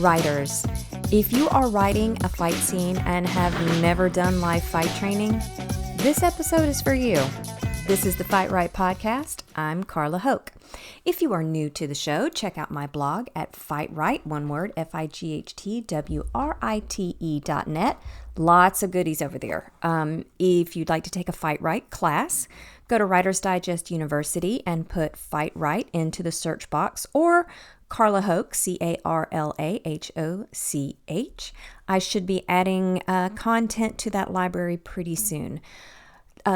Writers, if you are writing a fight scene and have never done live fight training, this episode is for you. This is the FightWrite podcast. I'm Carla Hoke. If you are new to the show, check out my blog at FightWrite, one word, FightWrite.net. Lots of goodies over there. If you'd like to take a FightWrite class, go to Writer's Digest University and put FightWrite into the search box, or Carla Hoke, CarlaHoch. I should be adding content to that library pretty soon.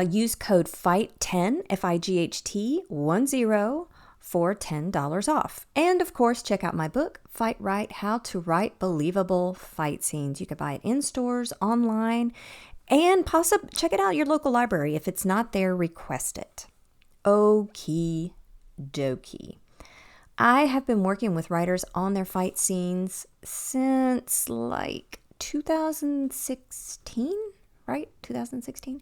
Use code FIGHT10, FIGHT10, for $10 off. And of course, check out my book, FightWrite, How to Write Believable Fight Scenes. You can buy it in stores, online, and possibly check it out at your local library. If it's not there, request it. Okie dokie. I have been working with writers on their fight scenes since like 2016, right? 2016.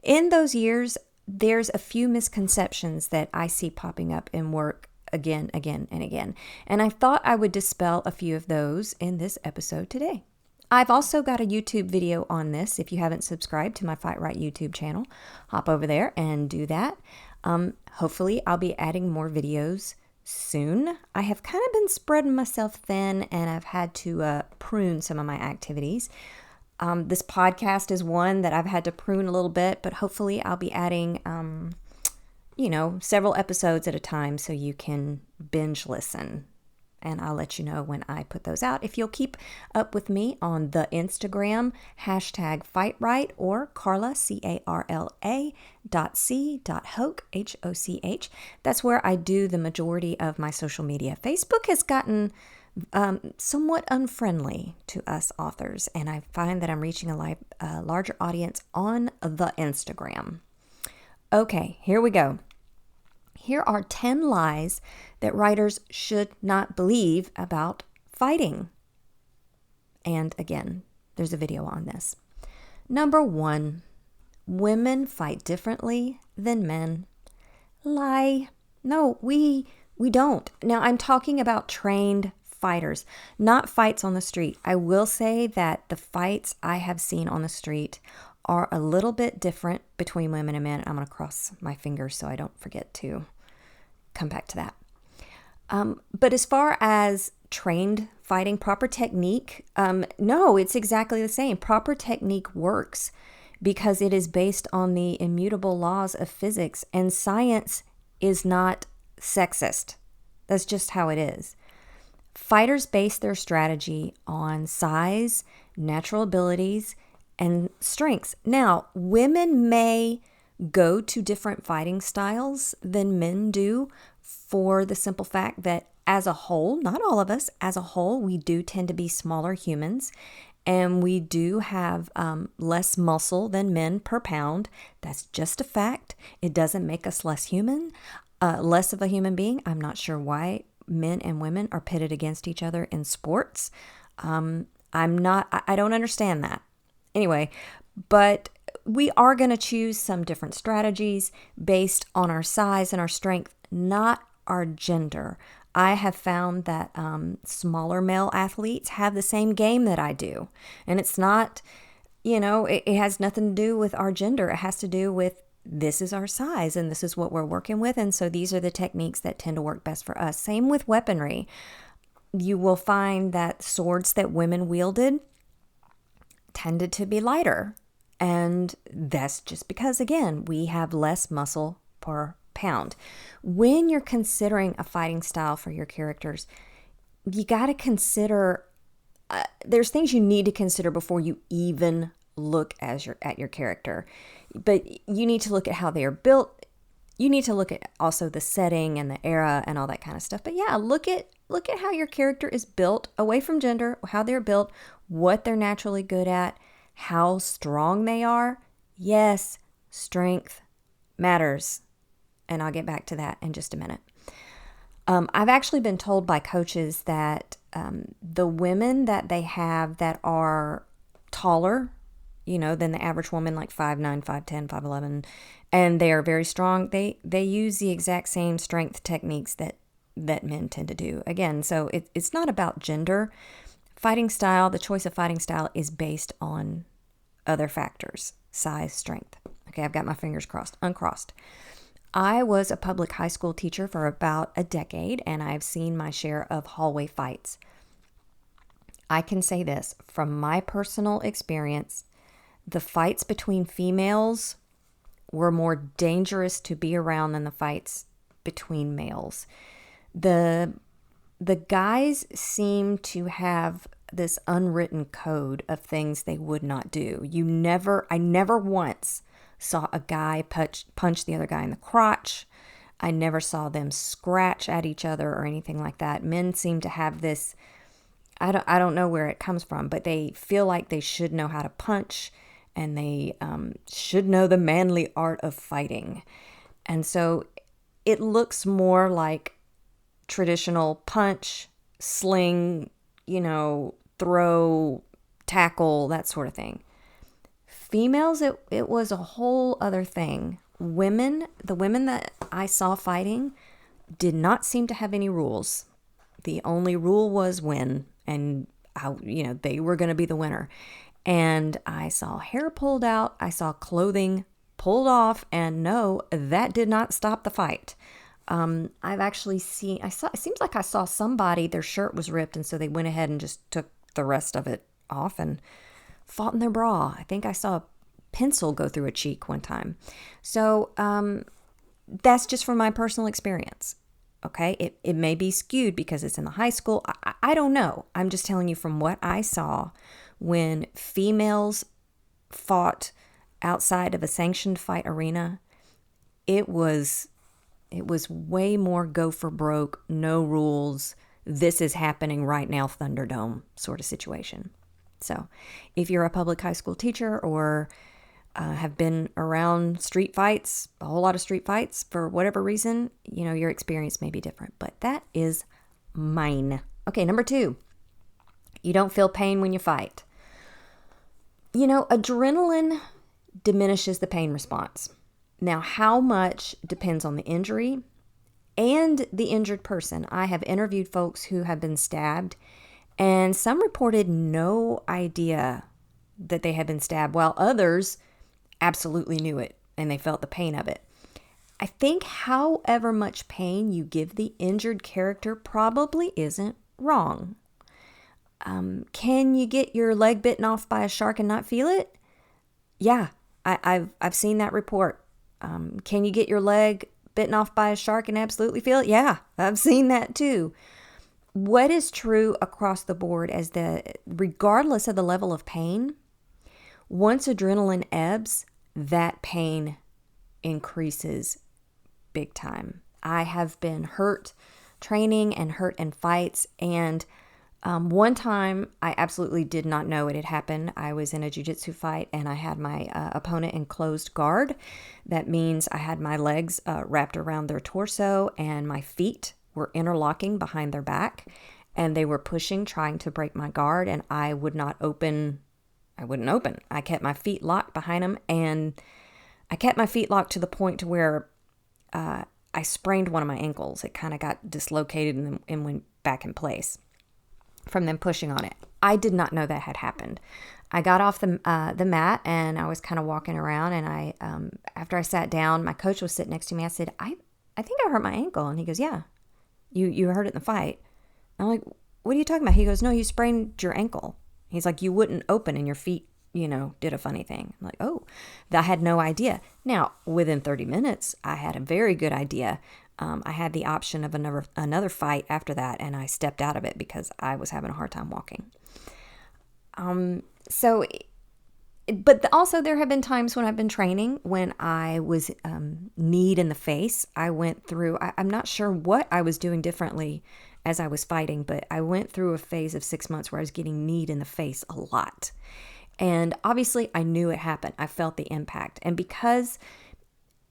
In those years, there's a few misconceptions that I see popping up in work again. And I thought I would dispel a few of those in this episode today. I've also got a YouTube video on this. If you haven't subscribed to my FightWrite YouTube channel, hop over there and do that. Hopefully, I'll be adding more videos soon. I have kind of been spreading myself thin, and I've had to prune some of my activities. This podcast is one that I've had to prune a little bit, but hopefully I'll be adding, several episodes at a time so you can binge listen. And I'll let you know when I put those out. If you'll keep up with me on the Instagram, #FightWrite, or Carla, CarlaC.C.Hoke, Hoch. That's where I do the majority of my social media. Facebook has gotten somewhat unfriendly to us authors, and I find that I'm reaching a larger audience on the Instagram. Okay, here we go. Here are 10 lies that writers should not believe about fighting. And again, there's a video on this. Number 1, women fight differently than men. Lie. No, we don't. Now, I'm talking about trained fighters, not fights on the street. I will say that the fights I have seen on the street are a little bit different between women and men. I'm going to cross my fingers so I don't forget to come back to that. But as far as trained fighting, proper technique, no, it's exactly the same. Proper technique works because it is based on the immutable laws of physics, and science is not sexist. That's just how it is. Fighters base their strategy on size, natural abilities, and strengths. Now, women may go to different fighting styles than men do for the simple fact that as a whole, not all of us, as a whole, we do tend to be smaller humans, and we do have less muscle than men per pound. That's just a fact. It doesn't make us less human, less of a human being. I'm not sure why men and women are pitted against each other in sports. I don't understand that. Anyway, but we are going to choose some different strategies based on our size and our strength, not our gender. I have found that smaller male athletes have the same game that I do. And it's not, it has nothing to do with our gender. It has to do with this is our size and this is what we're working with. And so these are the techniques that tend to work best for us. Same with weaponry. You will find that swords that women wielded tended to be lighter. And that's just because, again, we have less muscle per pound. When you're considering a fighting style for your characters, you got to consider, there's things you need to consider before you even look at your character. But you need to look at how they are built. You need to look at also the setting and the era and all that kind of stuff. But yeah, look at how your character is built away from gender, how they're built, what they're naturally good at, how strong they are. Yes, strength matters. And I'll get back to that in just a minute. I've actually been told by coaches that the women that they have that are taller, than the average woman, like 5'9", 5'10", 5'11", and they are very strong, they use the exact same strength techniques that men tend to do. Again, so it's not about gender. fighting style, the choice of fighting style is based on other factors, size, strength. Okay, I've got my fingers uncrossed. I was a public high school teacher for about a decade, and I've seen my share of hallway fights. I can say this, from my personal experience, the fights between females were more dangerous to be around than the fights between males. The guys seem to have this unwritten code of things they would not do. I never once saw a guy punch the other guy in the crotch. I never saw them scratch at each other or anything like that. Men seem to have this, I don't know where it comes from, but they feel like they should know how to punch, and they should know the manly art of fighting. And so it looks more like traditional punch, sling, throw, tackle, that sort of thing. Females, it was a whole other thing. The women that I saw fighting did not seem to have any rules. The only rule was win, and they were going to be the winner. And I saw hair pulled out, I saw clothing pulled off, and no, that did not stop the fight. I've actually seen, it seems like I saw somebody, their shirt was ripped, and so they went ahead and just took the rest of it off and fought in their bra. I think I saw a pencil go through a cheek one time. So that's just from my personal experience. Okay, it may be skewed because it's in the high school. I don't know. I'm just telling you from what I saw when females fought outside of a sanctioned fight arena. It was way more go for broke, no rules. This is happening right now, Thunderdome sort of situation. So if you're a public high school teacher or have been around street fights, a whole lot of street fights for whatever reason, your experience may be different, but that is mine. Okay, number 2, you don't feel pain when you fight. Adrenaline diminishes the pain response. Now, how much depends on the injury and the injured person. I have interviewed folks who have been stabbed, and some reported no idea that they had been stabbed, while others absolutely knew it and they felt the pain of it. I think however much pain you give the injured character probably isn't wrong. Can you get your leg bitten off by a shark and not feel it? Yeah, I've seen that report. Can you get your leg bitten off by a shark and absolutely feel it? Yeah, I've seen that too. What is true across the board is that regardless of the level of pain, once adrenaline ebbs, that pain increases big time. I have been hurt training and hurt in fights, and one time I absolutely did not know it had happened. I was in a jiu-jitsu fight and I had my opponent in closed guard. That means I had my legs wrapped around their torso and my feet were interlocking behind their back, and they were pushing, trying to break my guard, and I wouldn't open. I kept my feet locked behind them, and I kept my feet locked to the point to where I sprained one of my ankles. It kind of got dislocated and went back in place from them pushing on it. I did not know that had happened. I got off the mat and I was kind of walking around, and I after I sat down, my coach was sitting next to me. I said, I think I hurt my ankle. And he goes, yeah, you hurt it in the fight. I'm like, what are you talking about? He goes, no, you sprained your ankle. He's like, you wouldn't open and your feet, did a funny thing. I'm like, oh, I had no idea. Now, within 30 minutes, I had a very good idea. I had the option of another fight after that, and I stepped out of it because I was having a hard time walking. But also there have been times when I've been training when I was kneed in the face. I went through, I'm not sure what I was doing differently as I was fighting, but I went through a phase of 6 months where I was getting kneed in the face a lot. And obviously I knew it happened. I felt the impact. And because,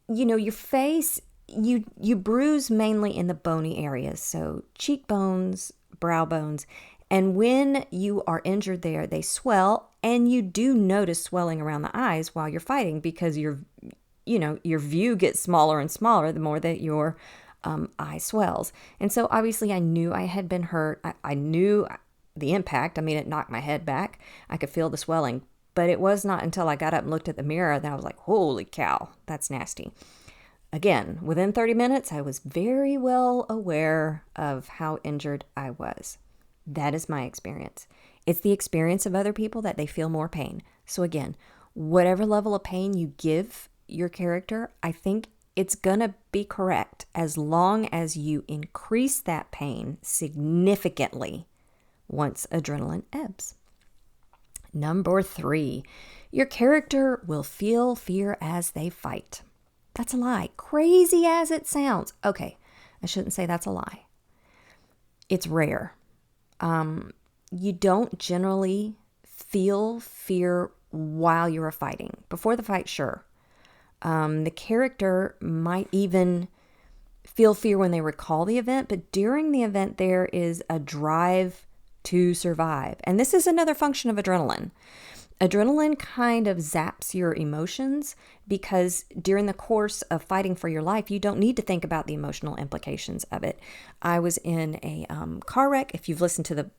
your face, you bruise mainly in the bony areas. So cheekbones, brow bones. And when you are injured there, they swell, and you do notice swelling around the eyes while you're fighting because your view gets smaller and smaller the more that your eye swells. And so obviously I knew I had been hurt. I knew the impact. I mean, it knocked my head back. I could feel the swelling. But it was not until I got up and looked at the mirror that I was like, holy cow, that's nasty. Again, within 30 minutes, I was very well aware of how injured I was. That is my experience. It's the experience of other people that they feel more pain. So again, whatever level of pain you give your character, I think it's going to be correct as long as you increase that pain significantly once adrenaline ebbs. Number 3, your character will feel fear as they fight. That's a lie. Crazy as it sounds. Okay, I shouldn't say that's a lie. It's rare. You don't generally feel fear while you're fighting. Before the fight, sure. The character might even feel fear when they recall the event, but during the event, there is a drive to survive. And this is another function of adrenaline. Adrenaline kind of zaps your emotions because during the course of fighting for your life, you don't need to think about the emotional implications of it. I was in a car wreck. If you've listened to the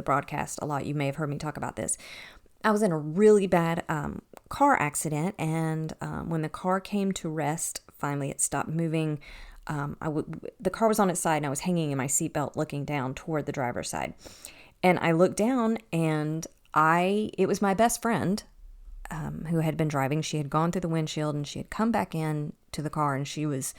broadcast a lot, you may have heard me talk about this. I was in a really bad car accident, and when the car came to rest, finally it stopped moving. The car was on its side, and I was hanging in my seatbelt looking down toward the driver's side. And I looked down, and it was my best friend who had been driving. She had gone through the windshield, and she had come back in to the car, and she was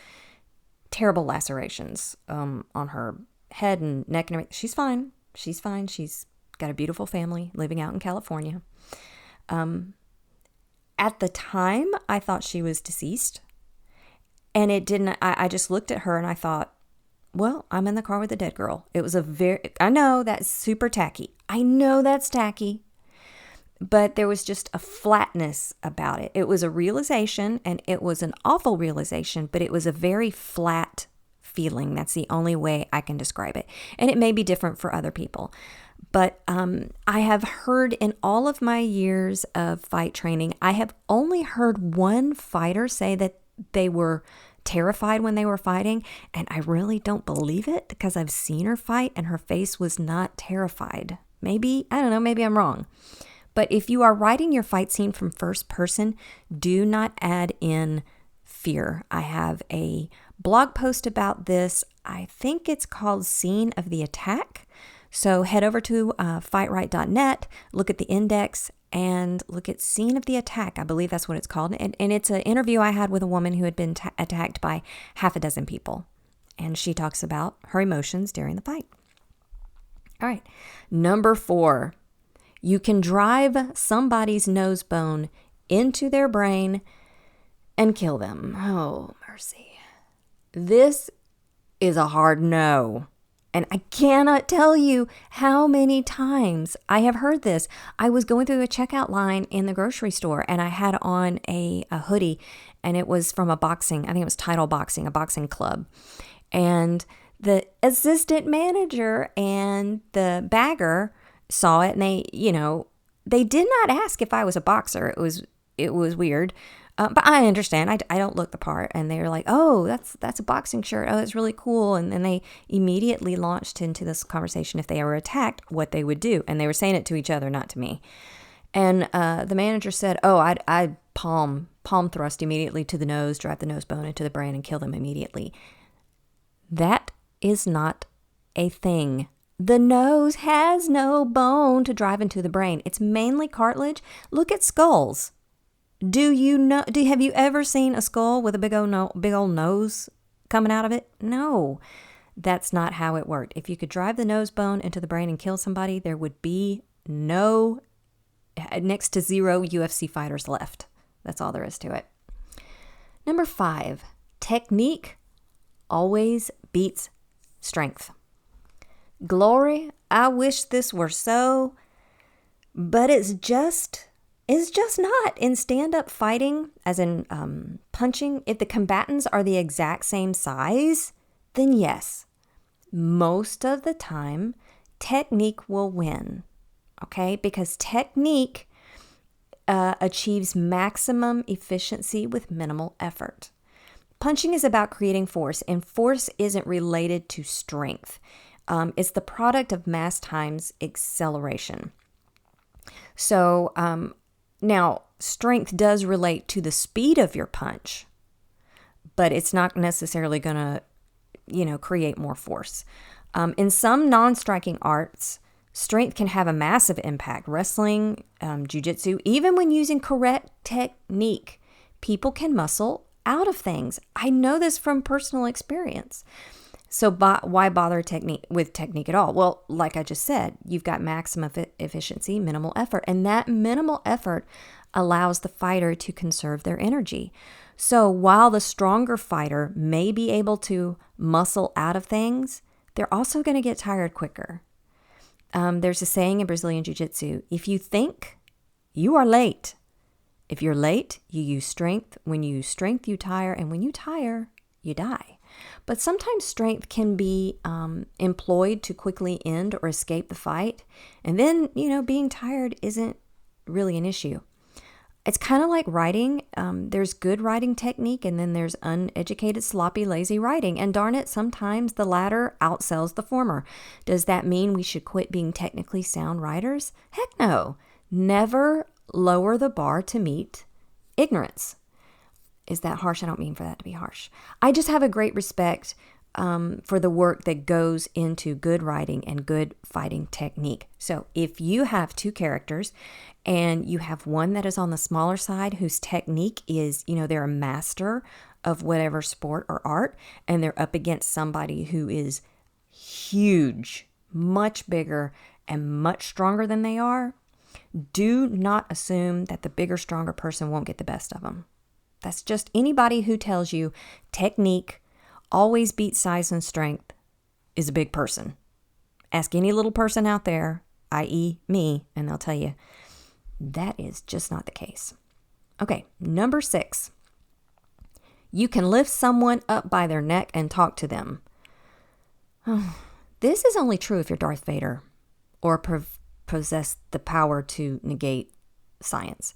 terrible lacerations on her head and neck and everything. She's fine. She's fine. She's got a beautiful family living out in California. At the time, I thought she was deceased. And it didn't, I just looked at her and I thought, well, I'm in the car with a dead girl. It was I know that's super tacky. I know that's tacky. But there was just a flatness about it. It was a realization, and it was an awful realization, but it was a very flat feeling. That's the only way I can describe it. And it may be different for other people. But I have heard in all of my years of fight training, I have only heard one fighter say that they were terrified when they were fighting. And I really don't believe it because I've seen her fight and her face was not terrified. Maybe, I don't know, maybe I'm wrong. But if you are writing your fight scene from first person, do not add in fear. I have a blog post about this. I think it's called Scene of the Attack. So head over to FightWrite.net, look at the index, and look at Scene of the Attack. I believe that's what it's called. And it's an interview I had with a woman who had been attacked by half a dozen people. And she talks about her emotions during the fight. All right. Number 4, you can drive somebody's nose bone into their brain and kill them. Oh, mercy. This is a hard no. And I cannot tell you how many times I have heard this. I was going through a checkout line in the grocery store and I had on a hoodie, and it was from a boxing, I think it was Title Boxing, a boxing club. And the assistant manager and the bagger saw it, and they did not ask if I was a boxer. It was weird. But I understand. I don't look the part. And they were like, oh, that's a boxing shirt. Oh, that's really cool. And then they immediately launched into this conversation if they were attacked, what they would do. And they were saying it to each other, not to me. And the manager said, oh, I'd palm thrust immediately to the nose, drive the nose bone into the brain, and kill them immediately. That is not a thing. The nose has no bone to drive into the brain. It's mainly cartilage. Look at skulls. Have you ever seen a skull with a big old nose coming out of it? No, that's not how it worked. If you could drive the nose bone into the brain and kill somebody, there would be next to zero UFC fighters left. That's all there is to it. Number 5, technique always beats strength. Glory, I wish this were so, but it's just not. In stand-up fighting, as in punching, if the combatants are the exact same size, then yes, most of the time, technique will win, okay? Because technique achieves maximum efficiency with minimal effort. Punching is about creating force, and force isn't related to strength. It's the product of mass times acceleration. So now, strength does relate to the speed of your punch, but it's not necessarily going to, create more force. In some non-striking arts, strength can have a massive impact. Wrestling, jiu-jitsu, even when using correct technique, people can muscle out of things. I know this from personal experience. So why bother with technique at all? Well, like I just said, you've got maximum efficiency, minimal effort. And that minimal effort allows the fighter to conserve their energy. So while the stronger fighter may be able to muscle out of things, they're also going to get tired quicker. There's a saying in Brazilian Jiu-Jitsu, if you think, you are late. If you're late, you use strength. When you use strength, you tire. And when you tire, you die. But sometimes strength can be employed to quickly end or escape the fight. And then, being tired isn't really an issue. It's kind of like writing. There's good writing technique, and then there's uneducated, sloppy, lazy writing. And darn it, sometimes the latter outsells the former. Does that mean we should quit being technically sound writers? Heck no. Never lower the bar to meet ignorance. Is that harsh? I don't mean for that to be harsh. I just have a great respect for the work that goes into good writing and good fighting technique. So if you have two characters and you have one that is on the smaller side whose technique is, they're a master of whatever sport or art, and they're up against somebody who is huge, much bigger and much stronger than they are, do not assume that the bigger, stronger person won't get the best of them. That's just anybody who tells you technique always beats size and strength is a big person. Ask any little person out there, i.e. me, and they'll tell you that is just not the case. Okay, number 6. You can lift someone up by their neck and talk to them. This is only true if you're Darth Vader or possess the power to negate science.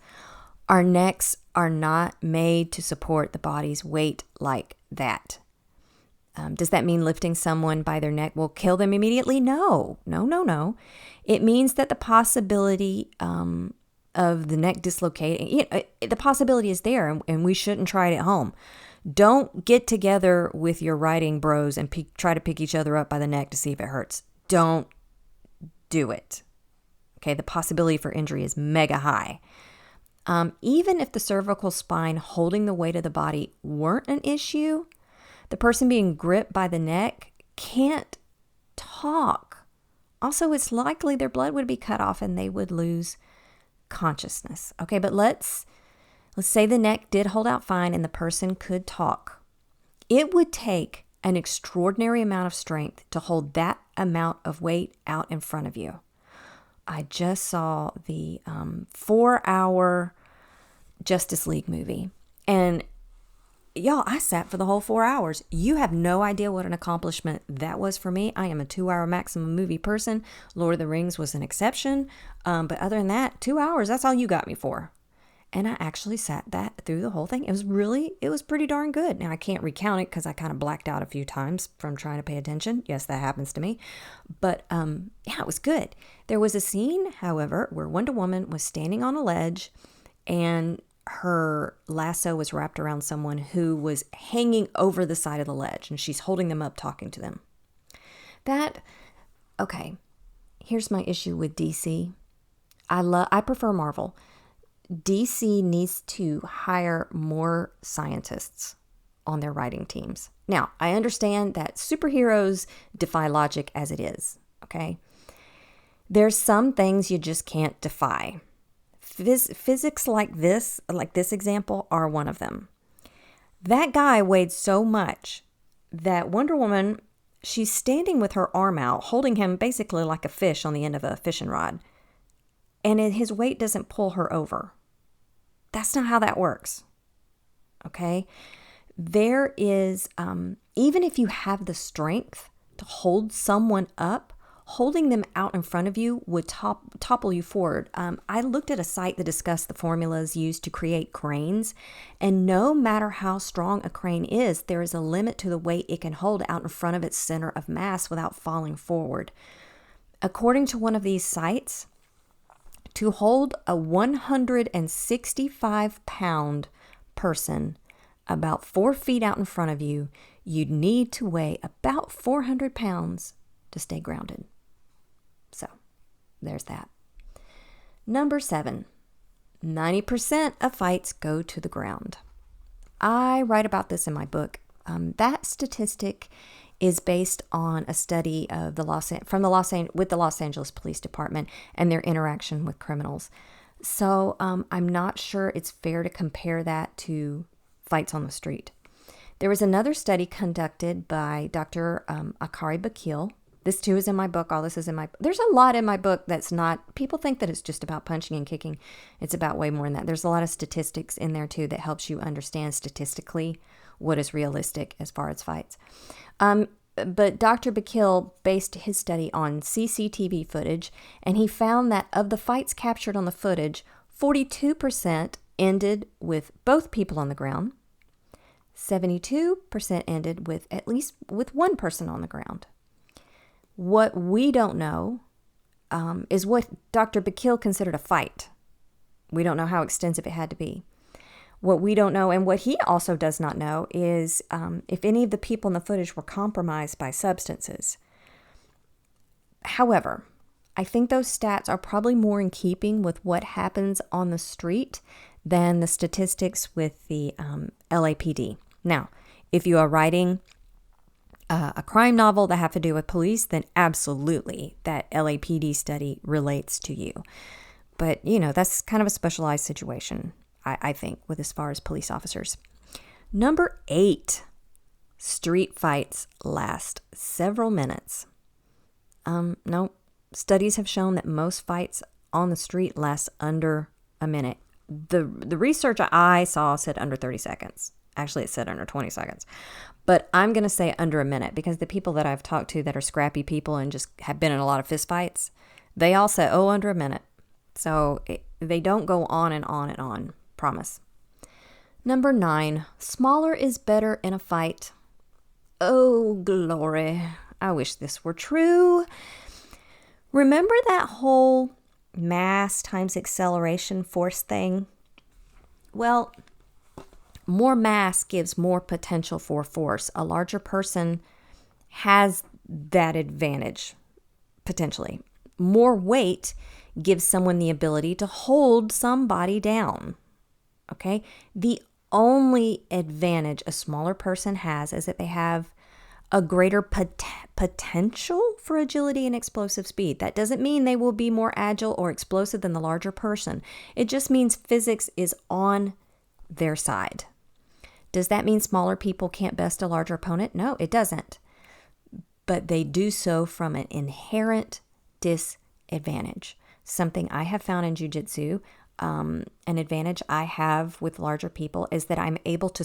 Our necks are not made to support the body's weight like that. Does that mean lifting someone by their neck will kill them immediately? No. It means that the possibility of the neck dislocating, the possibility is there, and we shouldn't try it at home. Don't get together with your writing bros and try to pick each other up by the neck to see if it hurts. Don't do it. Okay, the possibility for injury is mega high. Even if the cervical spine holding the weight of the body weren't an issue, the person being gripped by the neck can't talk. Also, it's likely their blood would be cut off and they would lose consciousness. Okay, but let's say the neck did hold out fine and the person could talk. It would take an extraordinary amount of strength to hold that amount of weight out in front of you. I just saw the 4-hour Justice League movie. And y'all, I sat for the whole 4 hours. You have no idea what an accomplishment that was for me. I am a 2-hour maximum movie person. Lord of the Rings was an exception. But other than that, 2 hours, that's all you got me for. And I actually sat that through the whole thing. It was pretty darn good. Now, I can't recount it because I kind of blacked out a few times from trying to pay attention. Yes, that happens to me. But yeah, it was good. There was a scene, however, where Wonder Woman was standing on a ledge and her lasso was wrapped around someone who was hanging over the side of the ledge, and she's holding them up, talking to them. Okay, here's my issue with DC. I prefer Marvel. DC needs to hire more scientists on their writing teams. Now, I understand that superheroes defy logic as it is, okay? There's some things you just can't defy. Physics like this example, are one of them. That guy weighed so much that Wonder Woman, she's standing with her arm out, holding him basically like a fish on the end of a fishing rod, and his weight doesn't pull her over. That's not how that works, okay? There is, even if you have the strength to hold someone up, holding them out in front of you would topple you forward. I looked at a site that discussed the formulas used to create cranes, and no matter how strong a crane is, there is a limit to the weight it can hold out in front of its center of mass without falling forward. According to one of these sites, to hold a 165-pound person about 4 feet out in front of you, you'd need to weigh about 400 pounds to stay grounded. So, there's that. Number 7, 90% of fights go to the ground. I write about this in my book. That statistic is based on a study of the Los Angeles Police Department and their interaction with criminals. So I'm not sure it's fair to compare that to fights on the street. There was another study conducted by Dr. Akari Bakil. This too is in my book. All this is in my. There's a lot in my book that's not. People think that it's just about punching and kicking. It's about way more than that. There's a lot of statistics in there too that helps you understand statistically what is realistic as far as fights. But Dr. Bakil based his study on CCTV footage, and he found that of the fights captured on the footage, 42% ended with both people on the ground. 72% ended with at least with one person on the ground. What we don't know is what Dr. Bakil considered a fight. We don't know how extensive it had to be. What we don't know, and what he also does not know, is if any of the people in the footage were compromised by substances. However, I think those stats are probably more in keeping with what happens on the street than the statistics with the LAPD. Now, if you are writing a crime novel that have to do with police, then absolutely that LAPD study relates to you. But, that's kind of a specialized situation, I think, with as far as police officers. Number 8, street fights last several minutes. No, studies have shown that most fights on the street last under a minute. The research I saw said under 30 seconds. Actually, it said under 20 seconds. But I'm going to say under a minute, because the people that I've talked to that are scrappy people and just have been in a lot of fist fights, they all say, under a minute. So they don't go on and on and on. Promise. Number 9, smaller is better in a fight. Oh, glory. I wish this were true. Remember that whole mass times acceleration force thing? Well, more mass gives more potential for force. A larger person has that advantage, potentially. More weight gives someone the ability to hold somebody down. Okay? The only advantage a smaller person has is that they have a greater potential for agility and explosive speed. That doesn't mean they will be more agile or explosive than the larger person. It just means physics is on their side. Does that mean smaller people can't best a larger opponent? No, it doesn't. But they do so from an inherent disadvantage. Something I have found in jiu-jitsu, an advantage I have with larger people is that I'm able to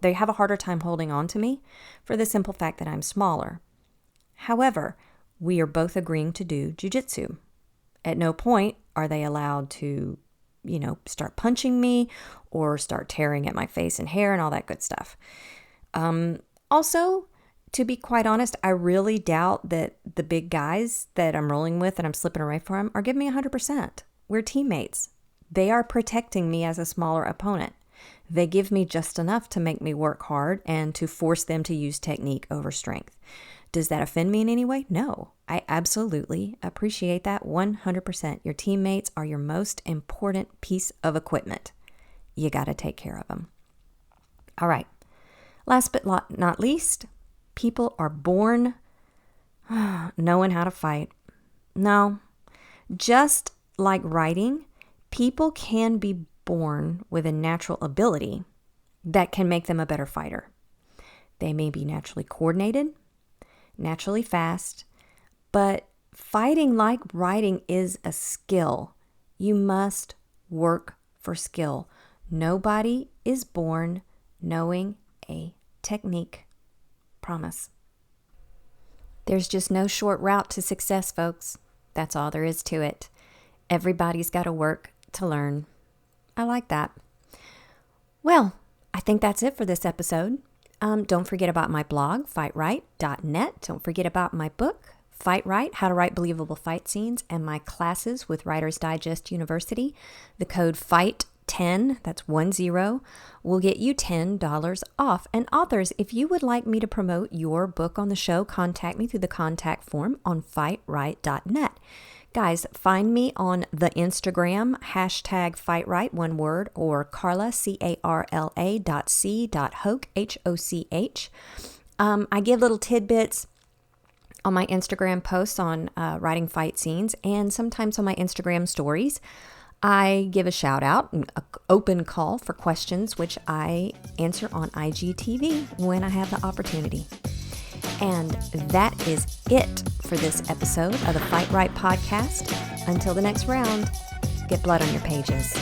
they have a harder time holding on to me for the simple fact that I'm smaller. However, we are both agreeing to do jiu-jitsu. At no point are they allowed to, start punching me or start tearing at my face and hair and all that good stuff. Also, to be quite honest, I really doubt that the big guys that I'm rolling with and I'm slipping away from are giving me 100%. We're teammates. They are protecting me as a smaller opponent. They give me just enough to make me work hard and to force them to use technique over strength. Does that offend me in any way? No. I absolutely appreciate that 100%. Your teammates are your most important piece of equipment. You got to take care of them. All right. Last but not least, people are born knowing how to fight. No. Just like writing, people can be born with a natural ability that can make them a better fighter. They may be naturally coordinated, naturally fast, but fighting like writing is a skill. You must work for skill. Nobody is born knowing a technique. Promise. There's just no short route to success, folks. That's all there is to it. Everybody's got to work to learn. I like that. Well, I think that's it for this episode. Don't forget about my blog, FightWrite.net. Don't forget about my book, FightWrite, How to Write Believable Fight Scenes, and my classes with Writer's Digest University. The code FIGHT10, that's 10, will get you $10 off. And authors, if you would like me to promote your book on the show, contact me through the contact form on FightWrite.net. Guys, find me on the Instagram, #FightWrite, one word, or Carla, CARLA.C.Hoch, HOCH. I give little tidbits on my Instagram posts on writing fight scenes, and sometimes on my Instagram stories. I give a shout out, an open call for questions, which I answer on IGTV when I have the opportunity. And that is it for this episode of the FightWrite podcast. Until the next round, get blood on your pages.